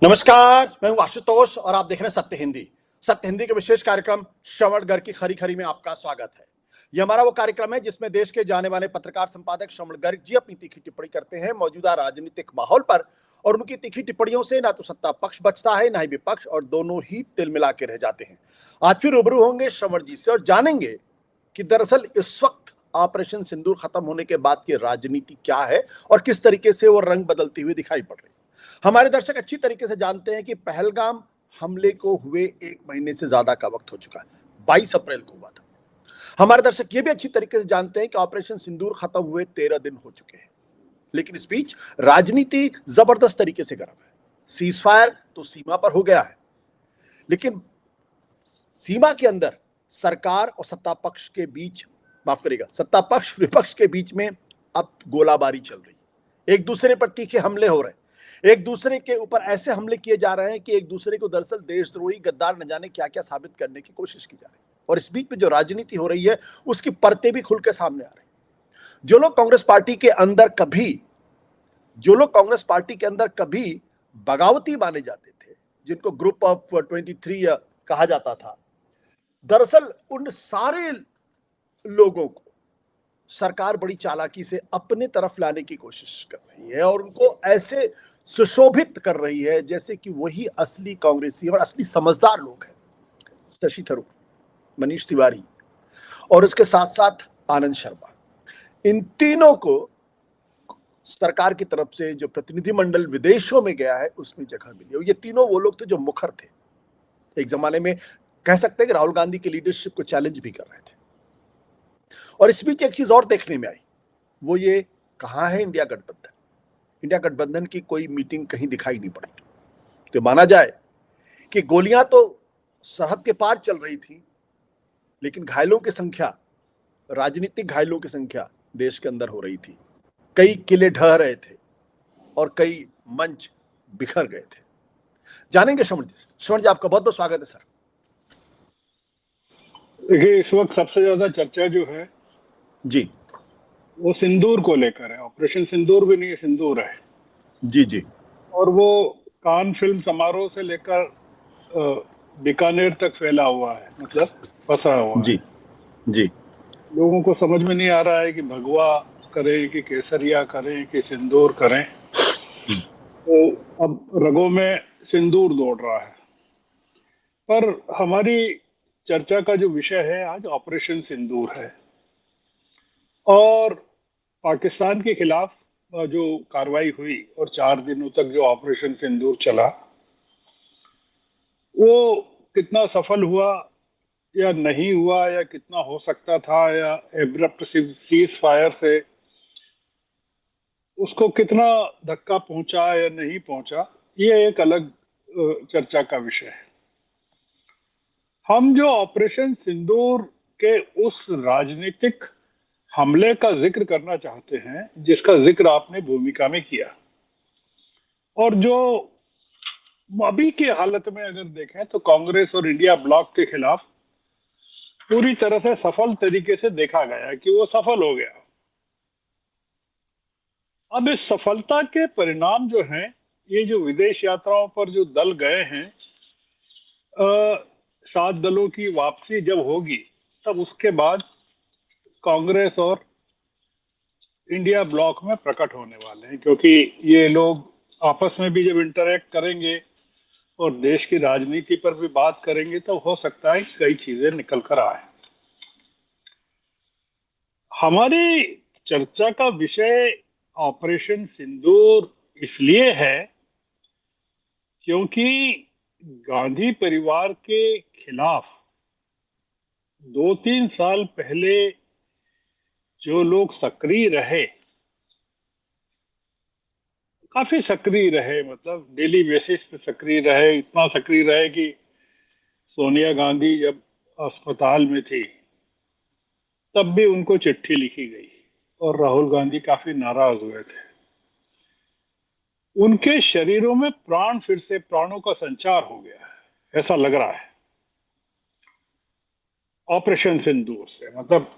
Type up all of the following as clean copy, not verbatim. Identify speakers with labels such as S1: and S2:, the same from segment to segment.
S1: नमस्कार, मैं हूं आशुतोष और आप देख रहे हैं सत्य हिंदी। सत्य हिंदी के विशेष कार्यक्रम श्रवण गर्ग की खरी खरी में आपका स्वागत है। यह हमारा वो कार्यक्रम है जिसमें देश के जाने माने पत्रकार संपादक श्रवण गर्ग जी अपनी तीखी टिप्पणी करते हैं मौजूदा राजनीतिक माहौल पर। और उनकी तीखी टिप्पणियों से ना तो सत्ता पक्ष बचता है ना ही विपक्ष, और दोनों ही तिल मिला के रह जाते हैं। आज फिर रूबरू होंगे श्रवण जी से और जानेंगे कि दरअसल इस वक्त ऑपरेशन सिंदूर खत्म होने के बाद की राजनीति क्या है और किस तरीके से वो रंग बदलती हुई दिखाई पड़ रही है। हमारे दर्शक अच्छी तरीके से जानते हैं कि पहलगाम हमले को हुए 1 महीने से ज्यादा का वक्त हो चुका है। 22 अप्रैल को हुआ था। हमारे दर्शक ये भी अच्छी तरीके से जानते हैं कि ऑपरेशन सिंदूर खत्म हुए 13 दिन हो चुके हैं। लेकिन इस बीच राजनीति जबरदस्त तरीके से गर्म है। सीज फायर तो सीमा पर हो गया है, लेकिन सीमा के अंदर सरकार और सत्ता पक्ष के बीच, माफ करिएगा, सत्ता पक्ष विपक्ष के बीच में अब गोलाबारी चल रही है। एक दूसरे पर तीखे हमले हो रहे हैं। एक दूसरे के ऊपर ऐसे हमले किए जा रहे हैं कि एक दूसरे को दरअसल देशद्रोही गद्दार न जाने क्या क्या साबित करने की कोशिश की जा रही है। और इस बीच में जो राजनीति हो रही है उसकी परतें भी खुल के सामने आ रही है। जो लोग कांग्रेस पार्टी के अंदर कभी बगावती माने जाते थे, जिनको ग्रुप ऑफ 23 कहा जाता था, दरअसल उन सारे लोगों को सरकार बड़ी चालाकी से अपने तरफ लाने की कोशिश कर रही है और उनको ऐसे सुशोभित कर रही है जैसे कि वही असली कांग्रेसी और असली समझदार लोग हैं। शशि थरूर, मनीष तिवारी और उसके साथ साथ आनंद शर्मा, इन तीनों को सरकार की तरफ से जो प्रतिनिधिमंडल विदेशों में गया है उसमें जगह मिली। और ये तीनों वो लोग थे जो मुखर थे, एक जमाने में कह सकते हैं कि राहुल गांधी की लीडरशिप को चैलेंज भी कर रहे थे। और इस बीच एक चीज और देखने में आई, वो ये कहां है इंडिया गठबंधन। इंडिया गठबंधन की कोई मीटिंग कहीं दिखाई नहीं पड़ी। तो माना जाए कि गोलियां तो सरहद के पार चल रही थी, लेकिन घायलों की संख्या, राजनीतिक घायलों की संख्या देश के अंदर हो रही थी। कई किले ढह रहे थे और कई मंच बिखर गए थे। जानेंगे श्रवण जी। श्रवण जी, आपका बहुत बहुत स्वागत है सर।
S2: देखिए, इस वक्त सबसे ज्यादा चर्चा जो है
S1: जी
S2: वो सिंदूर को लेकर है। ऑपरेशन सिंदूर भी नहीं है, सिंदूर है।
S1: जी जी
S2: और वो कान फिल्म समारोह से लेकर बीकानेर तक फैला हुआ है, मतलब पसरा हुआ है।
S1: जी जी
S2: लोगों को समझ में नहीं आ रहा है कि भगवा करें कि केसरिया करें कि सिंदूर करें। तो अब रगों में सिंदूर दौड़ रहा है। पर हमारी चर्चा का जो विषय है आज ऑपरेशन सिंदूर है। और पाकिस्तान के खिलाफ जो कार्रवाई हुई और 4 दिनों तक जो ऑपरेशन सिंदूर चला, वो कितना सफल हुआ या नहीं हुआ, या कितना हो सकता था, या एब्रप्ट सीज फायर से उसको कितना धक्का पहुंचा या नहीं पहुंचा, ये एक अलग चर्चा का विषय है। हम जो ऑपरेशन सिंदूर के उस राजनीतिक हमले का जिक्र करना चाहते हैं जिसका जिक्र आपने भूमिका में किया, और जो अभी की हालत में अगर देखें तो कांग्रेस और इंडिया ब्लॉक के खिलाफ पूरी तरह से सफल तरीके से देखा गया कि वो सफल हो गया। अब इस सफलता के परिणाम जो हैं, ये जो विदेश यात्राओं पर जो दल गए हैं, 7 दलों की वापसी जब होगी तब उसके बाद कांग्रेस और इंडिया ब्लॉक में प्रकट होने वाले हैं, क्योंकि ये लोग आपस में भी जब इंटरेक्ट करेंगे और देश की राजनीति पर भी बात करेंगे तो हो सकता है कई चीजें निकल कर आए। हमारी चर्चा का विषय ऑपरेशन सिंदूर इसलिए है क्योंकि गांधी परिवार के खिलाफ 2-3 साल पहले जो लोग सक्रिय रहे, काफी सक्रिय रहे, मतलब डेली बेसिस पे सक्रिय रहे, इतना सक्रिय रहे कि सोनिया गांधी जब अस्पताल में थी तब भी उनको चिट्ठी लिखी गई और राहुल गांधी काफी नाराज हुए थे। उनके शरीरों में प्राण, फिर से प्राणों का संचार हो गया है, ऐसा लग रहा है ऑपरेशन सिंदूर से। मतलब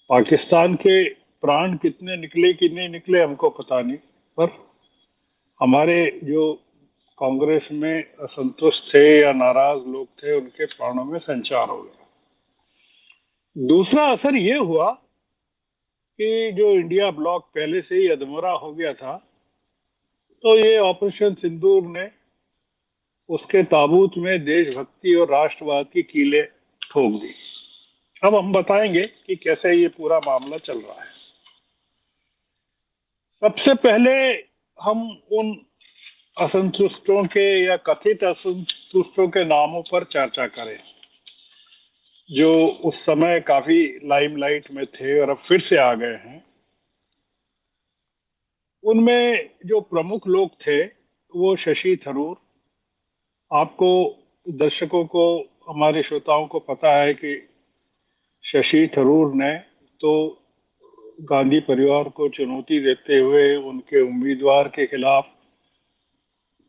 S2: पाकिस्तान के प्राण कितने निकले कि नहीं निकले हमको पता नहीं, पर हमारे जो कांग्रेस में असंतुष्ट थे या नाराज लोग थे, उनके प्राणों में संचार हो गया। दूसरा असर ये हुआ कि जो इंडिया ब्लॉक पहले से ही अधमरा हो गया था, तो ये ऑपरेशन सिंदूर ने उसके ताबूत में देशभक्ति और राष्ट्रवाद की कीलें ठोक दी। अब हम बताएंगे कि कैसे ये पूरा मामला चल रहा है। सबसे पहले हम उन असंतुष्टों के या कथित असंतुष्टों के नामों पर चर्चा करें जो उस समय काफी लाइमलाइट में थे और अब फिर से आ गए हैं। उनमें जो प्रमुख लोग थे वो शशि थरूर। आपको, दर्शकों को, हमारे श्रोताओं को पता है कि शशि थरूर ने तो गांधी परिवार को चुनौती देते हुए उनके उम्मीदवार के खिलाफ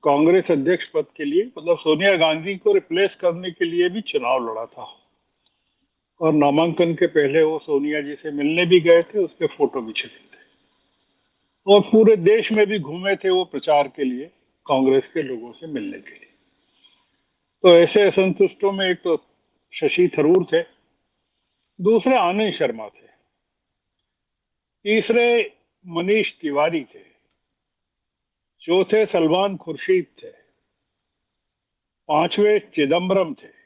S2: कांग्रेस अध्यक्ष पद के लिए, मतलब सोनिया गांधी को रिप्लेस करने के लिए भी चुनाव लड़ा था। और नामांकन के पहले वो सोनिया जी से मिलने भी गए थे, उसके फोटो भी छपे थे। और पूरे देश में भी घूमे थे वो प्रचार के लिए, कांग्रेस के लोगों से मिलने के लिए। तो ऐसे असंतुष्टों में एक तो शशि थरूर थे, दूसरे आनंद शर्मा थे, तीसरे मनीष तिवारी थे, चौथे सलमान खुर्शीद थे, पांचवे चिदम्बरम थे।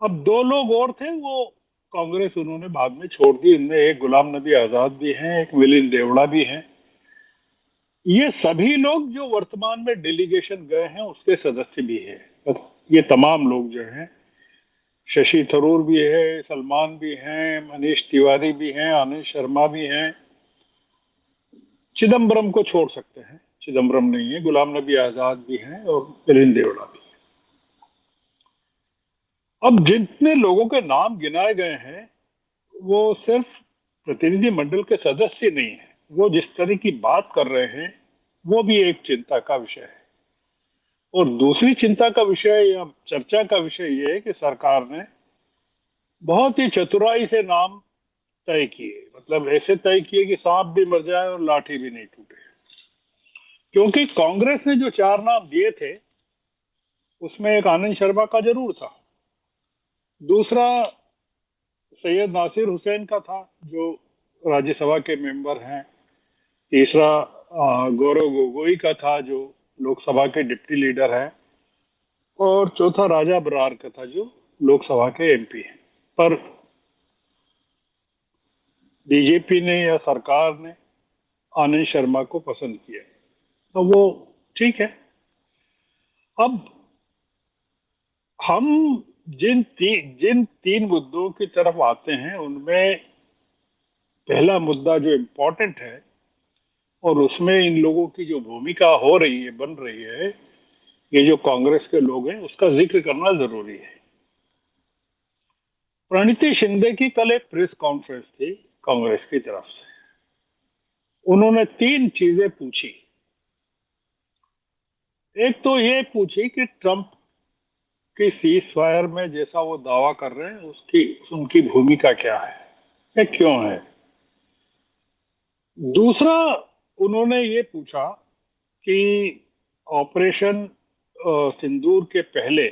S2: अब दो लोग और थे, वो कांग्रेस उन्होंने बाद में छोड़ दी। इनमें एक गुलाम नबी आजाद भी हैं, एक मिलिंद देवड़ा भी हैं। ये सभी लोग जो वर्तमान में डेलीगेशन गए हैं उसके सदस्य भी हैं। ये तमाम लोग जो हैं, शशि थरूर भी है, सलमान भी हैं, मनीष तिवारी भी हैं, आनंद शर्मा भी हैं। चिदम्बरम को छोड़ सकते हैं, चिदम्बरम नहीं है। गुलाम नबी आजाद भी हैं और मिलिंद देवड़ा भी है। अब जितने लोगों के नाम गिनाए गए हैं वो सिर्फ प्रतिनिधि मंडल के सदस्य नहीं है, वो जिस तरह की बात कर रहे हैं वो भी एक चिंता का विषय है। और दूसरी चिंता का विषय या चर्चा का विषय ये है कि सरकार ने बहुत ही चतुराई से नाम तय किए, मतलब ऐसे तय किए कि सांप भी मर जाए और लाठी भी नहीं टूटे। क्योंकि कांग्रेस ने जो चार नाम दिए थे उसमें एक आनंद शर्मा का जरूर था, दूसरा सैयद नासिर हुसैन का था जो राज्यसभा के मेंबर हैं, तीसरा गौरव गोगोई का था जो लोकसभा के डिप्टी लीडर हैं, और चौथा राजा बरार का था जो लोकसभा के एमपी हैं। पर बीजेपी ने या सरकार ने आनंद शर्मा को पसंद किया, तो वो ठीक है। अब हम जिन तीन मुद्दों की तरफ आते हैं उनमें पहला मुद्दा जो इम्पोर्टेंट है और उसमें इन लोगों की जो भूमिका हो रही है, बन रही है, ये जो कांग्रेस के लोग हैं, उसका जिक्र करना जरूरी है। प्रणीति शिंदे की कल एक प्रेस कॉन्फ्रेंस थी कांग्रेस की तरफ से। उन्होंने तीन चीजें पूछी। एक तो ये पूछी कि ट्रंप की सीज फायर में जैसा वो दावा कर रहे हैं उसकी उनकी भूमिका क्या है या क्यों है। दूसरा, उन्होंने ये पूछा कि ऑपरेशन सिंदूर के पहले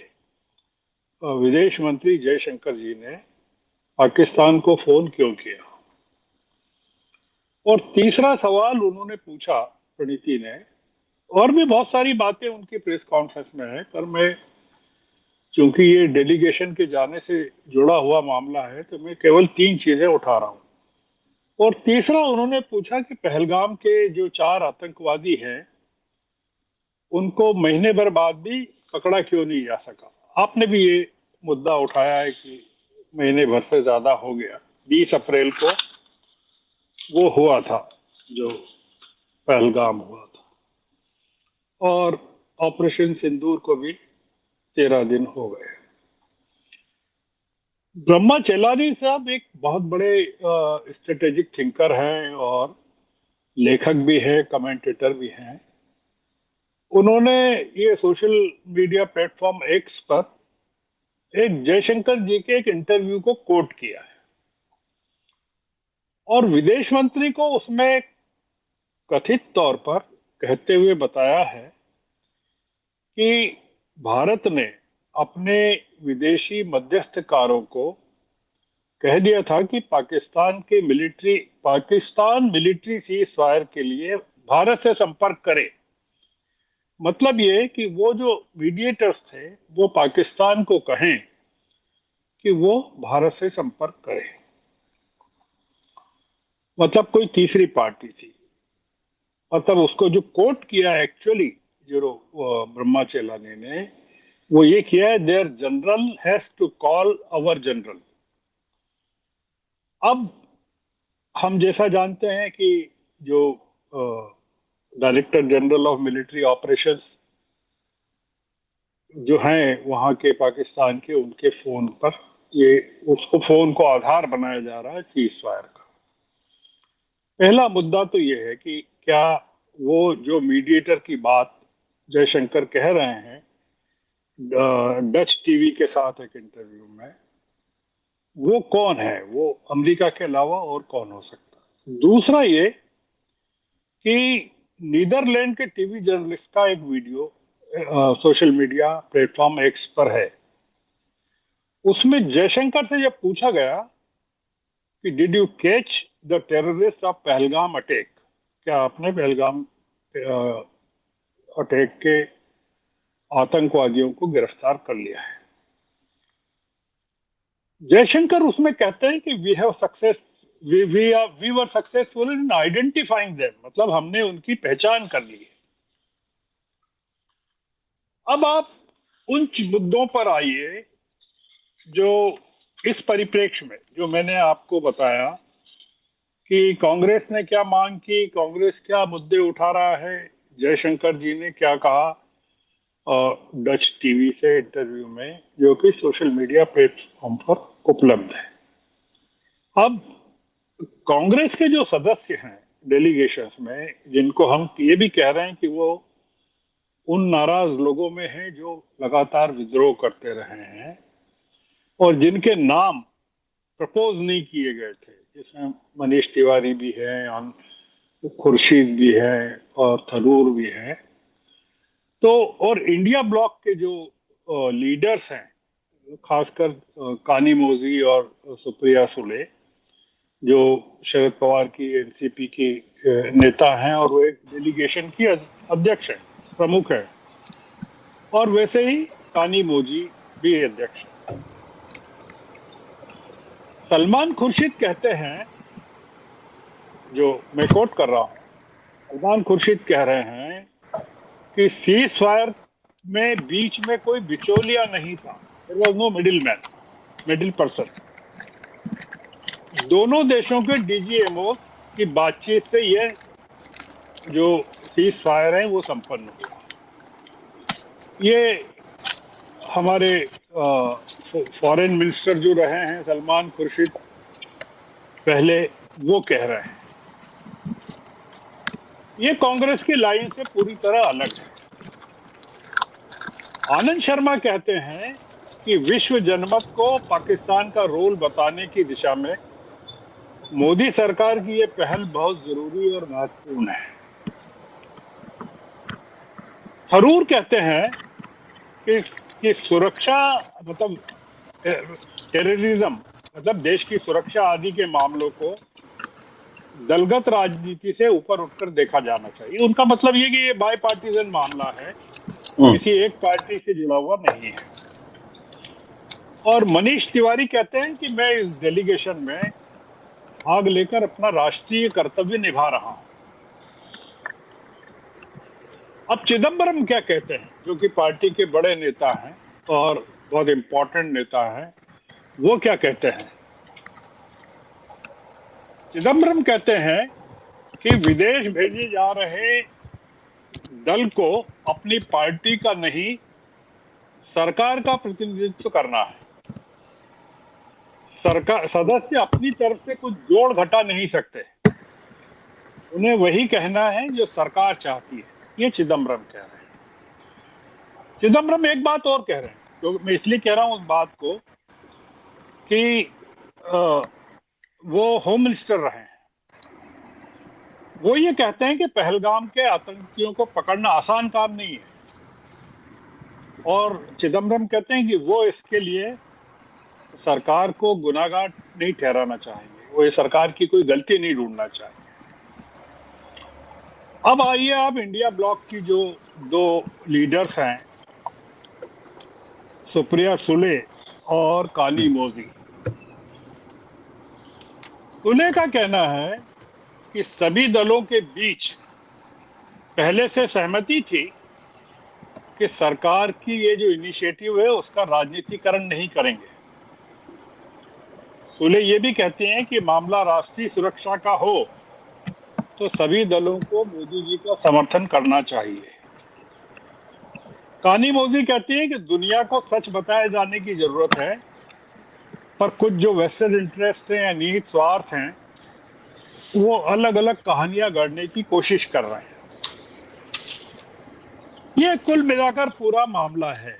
S2: विदेश मंत्री जयशंकर जी ने पाकिस्तान को फोन क्यों किया। और तीसरा सवाल उन्होंने पूछा, प्रणीति ने, और भी बहुत सारी बातें उनकी प्रेस कॉन्फ्रेंस में है, पर मैं, क्योंकि ये डेलीगेशन के जाने से जुड़ा हुआ मामला है, तो मैं केवल तीन चीजें उठा रहा हूं। और तीसरा उन्होंने पूछा कि पहलगाम के जो 4 आतंकवादी हैं उनको महीने भर बाद भी पकड़ा क्यों नहीं जा सका। आपने भी ये मुद्दा उठाया है कि महीने भर से ज्यादा हो गया, 20 अप्रैल को वो हुआ था जो पहलगाम हुआ था, और ऑपरेशन सिंदूर को भी 13 दिन हो गए। ब्रह्मा चेलानी साहब एक बहुत बड़े स्ट्रेटेजिक थिंकर हैं और लेखक भी हैं, कमेंटेटर भी हैं। उन्होंने ये सोशल मीडिया प्लेटफॉर्म एक्स पर एक जयशंकर जी के एक इंटरव्यू को कोट किया है और विदेश मंत्री को उसमें कथित तौर पर कहते हुए बताया है कि भारत ने अपने विदेशी मध्यस्थकारों को कह दिया था कि पाकिस्तान मिलिट्री सीज फायर के लिए भारत से संपर्क करे। मतलब ये कि वो जो मीडिएटर्स थे वो पाकिस्तान को कहें कि वो भारत से संपर्क करे, मतलब कोई तीसरी पार्टी थी। मतलब उसको जो कोट किया एक्चुअली जो ब्रह्मा चेलानी ने, वो ये किया है, their general has to call our general. अब हम जैसा जानते हैं कि जो director general of military operations जो हैं वहां के पाकिस्तान के, उनके फोन पर ये उसको फोन को आधार बनाया जा रहा है सीज फायर का। पहला मुद्दा तो ये है कि क्या वो जो मीडिएटर की बात जयशंकर कह रहे हैं डच टीवी के साथ एक इंटरव्यू में, वो कौन है? वो अमेरिका के अलावा और कौन हो सकता है? दूसरा ये कि नीदरलैंड के टीवी जर्नलिस्ट का एक video social media platform x पर है। उसमें जयशंकर से जब पूछा गया कि did you catch the terrorist of Pahalgam attack, क्या आपने पहलगाम अटैक के आतंकवादियों को गिरफ्तार कर लिया है? जयशंकर उसमें कहते हैं कि we were successful in identifying them, मतलब हमने उनकी पहचान कर ली है। अब आप उन मुद्दों पर आइए जो इस परिप्रेक्ष्य में जो मैंने आपको बताया कि कांग्रेस ने क्या मांग की, कांग्रेस क्या मुद्दे उठा रहा है, जयशंकर जी ने क्या कहा डच टीवी से इंटरव्यू में, जो कि सोशल मीडिया प्लेटफॉर्म पर उपलब्ध है। अब कांग्रेस के जो सदस्य हैं डेलीगेशंस में, जिनको हम ये भी कह रहे हैं कि वो उन नाराज लोगों में हैं जो लगातार विद्रोह करते रहे हैं और जिनके नाम प्रपोज नहीं किए गए थे, जिसमें मनीष तिवारी भी है, खुर्शीद भी है और थरूर भी है, तो और इंडिया ब्लॉक के जो लीडर्स हैं, खासकर कानिमोझी और सुप्रिया सुले, जो शरद पवार की एनसीपी की नेता हैं और वो एक डेलीगेशन की अध्यक्ष है, प्रमुख है, और वैसे ही कानिमोझी भी अध्यक्ष है। सलमान खुर्शीद कहते हैं, जो मैं कोट कर रहा हूं, सलमान खुर्शीद कह रहे हैं कि सीज फायर में बीच में कोई बिचौलिया नहीं था, there was no middle person. दोनों देशों के डीजीएमओ की बातचीत से यह जो सीज फायर है वो संपन्न हुआ। ये हमारे फॉरेन मिनिस्टर जो रहे हैं सलमान खुर्शीद पहले, वो कह रहे हैं। ये कांग्रेस की लाइन से पूरी तरह अलग है। आनंद शर्मा कहते हैं कि विश्व जनमत को पाकिस्तान का रोल बताने की दिशा में मोदी सरकार की ये पहल बहुत जरूरी और महत्वपूर्ण है। थरूर कहते हैं कि सुरक्षा मतलब टेररिज्म मतलब देश की सुरक्षा आदि के मामलों को दलगत राजनीति से ऊपर उठकर देखा जाना चाहिए। उनका मतलब ये कि ये बाई पार्टीजन मामला है, किसी एक पार्टी से जुड़ा हुआ नहीं है। और मनीष तिवारी कहते हैं कि मैं इस डेलीगेशन में भाग लेकर अपना राष्ट्रीय कर्तव्य निभा रहा हूं। अब चिदम्बरम क्या कहते हैं, जो कि पार्टी के बड़े नेता हैं और बहुत इंपॉर्टेंट नेता हैं, वो क्या कहते हैं? चिदम्बरम कहते हैं कि विदेश भेजे जा रहे दल को अपनी पार्टी का नहीं, सरकार का प्रतिनिधित्व करना है। सरकार सदस्य अपनी तरफ से कुछ जोड़ घटा नहीं सकते, उन्हें वही कहना है जो सरकार चाहती है। ये चिदम्बरम कह रहे हैं। चिदम्बरम एक बात और कह रहे हैं, तो मैं इसलिए कह रहा हूं उस बात को कि वो होम मिनिस्टर रहे हैं। वो ये कहते हैं कि पहलगाम के आतंकियों को पकड़ना आसान काम नहीं है। और चिदम्बरम कहते हैं कि वो इसके लिए सरकार को गुनाहगार नहीं ठहराना चाहेंगे, वो ये सरकार की कोई गलती नहीं ढूंढना चाहेंगे। अब आइए आप इंडिया ब्लॉक की जो दो लीडर्स हैं, सुप्रिया सुले और काली मोजी। सुले का कहना है कि सभी दलों के बीच पहले से सहमति थी कि सरकार की ये जो इनिशिएटिव है उसका राजनीतिकरण नहीं करेंगे। सुले ये भी कहते हैं कि मामला राष्ट्रीय सुरक्षा का हो तो सभी दलों को मोदी जी का समर्थन करना चाहिए। कानी मोदी कहती हैं कि दुनिया को सच बताए जाने की जरूरत है, पर कुछ जो वेस्टेड इंटरेस्ट हैं या निहित स्वार्थ हैं वो अलग अलग कहानियां गढ़ने की कोशिश कर रहे हैं। ये कुल मिलाकर पूरा मामला है।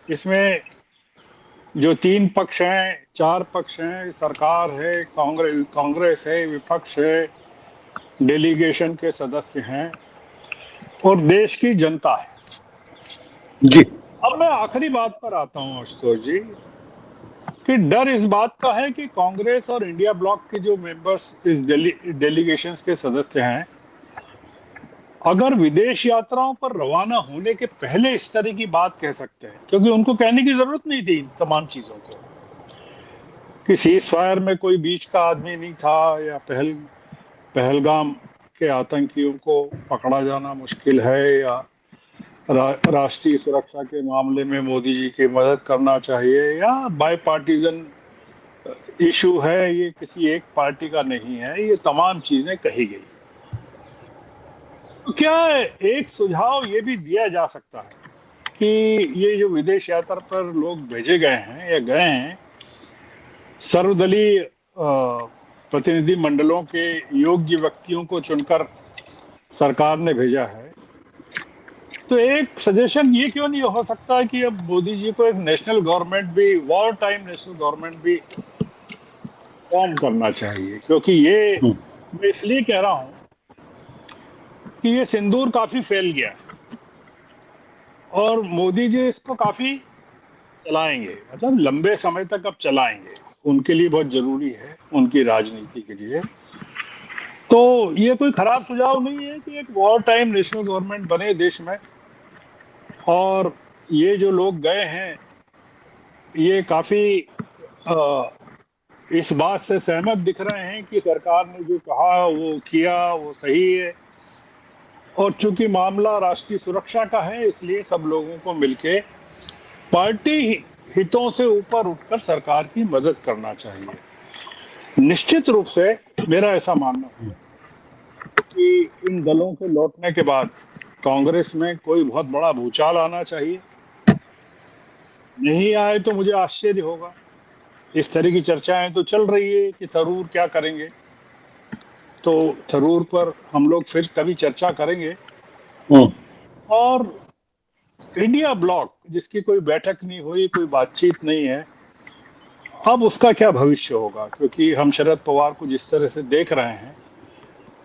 S2: इसमें जो तीन पक्ष हैं, चार पक्ष हैं, सरकार है, कांग्रेस है, विपक्ष है, डेलीगेशन के सदस्य हैं और देश की जनता है
S1: जी।
S2: अब मैं आखिरी बात पर आता हूं आशुतोष जी, कि डर इस बात का है कि कांग्रेस और इंडिया ब्लॉक के जो मेंबर्स इस डेलीगेशंस के सदस्य हैं, अगर विदेश यात्राओं पर रवाना होने के पहले इस तरह की बात कह सकते हैं, क्योंकि उनको कहने की जरूरत नहीं थी तमाम चीजों को, कि सीज फायर में कोई बीच का आदमी नहीं था या पहलगाम के आतंकियों को पकड़ा जाना मुश्किल है या राष्ट्रीय सुरक्षा के मामले में मोदी जी की मदद करना चाहिए या बाई पार्टीजन इशू है, ये किसी एक पार्टी का नहीं है, ये तमाम चीजें कही गई। तो क्या एक सुझाव ये भी दिया जा सकता है कि ये जो विदेश यात्रा पर लोग भेजे गए हैं या गए हैं, सर्वदलीय प्रतिनिधि मंडलों के योग्य व्यक्तियों को चुनकर सरकार ने भेजा है, तो एक सजेशन ये क्यों नहीं हो सकता है कि अब मोदी जी को एक नेशनल गवर्नमेंट भी, वॉर टाइम नेशनल गवर्नमेंट भी फॉर्म करना चाहिए? क्योंकि ये मैं इसलिए कह रहा हूं कि ये सिंदूर काफी फैल गया और मोदी जी इसको काफी चलाएंगे, मतलब लंबे समय तक अब चलाएंगे, उनके लिए बहुत जरूरी है, उनकी राजनीति के लिए। तो ये कोई खराब सुझाव नहीं है कि एक वॉर टाइम नेशनल गवर्नमेंट बने देश में, और ये जो लोग गए हैं ये काफी इस बात से सहमत दिख रहे हैं कि सरकार ने जो कहा वो किया, वो सही है, और चूंकि मामला राष्ट्रीय सुरक्षा का है इसलिए सब लोगों को मिलके पार्टी हितों से ऊपर उठकर सरकार की मदद करना चाहिए। निश्चित रूप से मेरा ऐसा मानना है कि इन दलों के लौटने के बाद कांग्रेस में कोई बहुत बड़ा भूचाल आना चाहिए। नहीं आए तो मुझे आश्चर्य होगा। इस तरह की चर्चाएं तो चल रही है कि थरूर क्या करेंगे, तो थरूर पर हम लोग फिर कभी चर्चा करेंगे। और इंडिया ब्लॉक जिसकी कोई बैठक नहीं हुई, कोई बातचीत नहीं है, अब उसका क्या भविष्य होगा? क्योंकि हम शरद पवार को जिस तरह से देख रहे हैं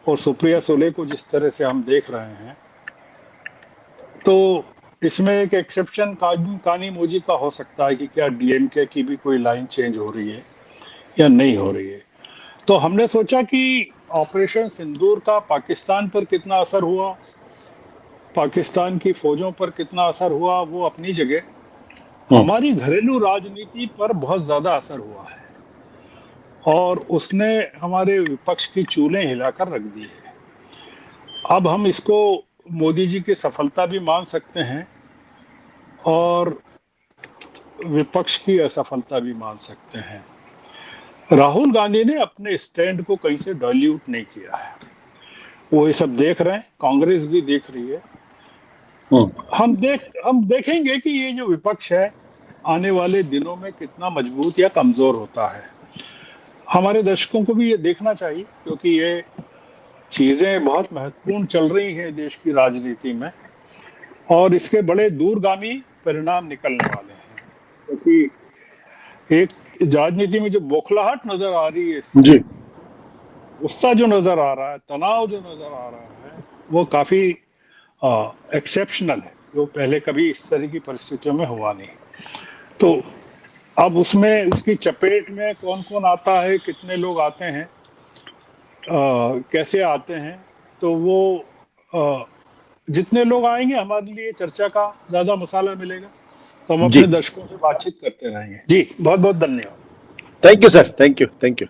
S2: और सुप्रिया सुले को जिस तरह से हम देख रहे हैं, तो इसमें एक एक्सेप्शन कानी मोजी का हो सकता है कि क्या डीएमके की भी कोई लाइन चेंज हो रही है या नहीं हो रही है। तो हमने सोचा कि ऑपरेशन सिंदूर का पाकिस्तान पर कितना असर हुआ, पाकिस्तान की फौजों पर कितना असर हुआ, वो अपनी जगह, हमारी घरेलू राजनीति पर बहुत ज्यादा असर हुआ है और उसने हमारे विपक्ष की चूलें हिलाकर रख दी है। अब हम इसको मोदी जी की सफलता भी मान सकते हैं और विपक्ष की असफलता भी मान सकते हैं। राहुल गांधी ने अपने स्टैंड को कहीं से डाइल्यूट नहीं किया है, वो ये सब देख रहे हैं, कांग्रेस भी देख रही है। हम देखेंगे कि ये जो विपक्ष है आने वाले दिनों में कितना मजबूत या कमजोर होता है। हमारे दर्शकों को भी ये देखना चाहिए क्योंकि ये चीजें बहुत महत्वपूर्ण चल रही हैं देश की राजनीति में और इसके बड़े दूरगामी परिणाम निकलने वाले हैं। क्योंकि एक राजनीति में जो बौखलाहट नजर आ रही है जी, गुस्सा जो नजर आ रहा है, तनाव जो नजर आ रहा है, वो काफी एक्सेप्शनल है, जो पहले कभी इस तरह की परिस्थितियों में हुआ नहीं। तो अब उसमें उसकी चपेट में कौन कौन आता है, कितने लोग आते हैं, कैसे आते हैं, तो वो जितने लोग आएंगे हमारे लिए चर्चा का ज्यादा मसाला मिलेगा, तो हम
S1: जी
S2: अपने दर्शकों से बातचीत करते रहेंगे। जी बहुत बहुत धन्यवाद।
S1: Thank you sir, thank you, thank you.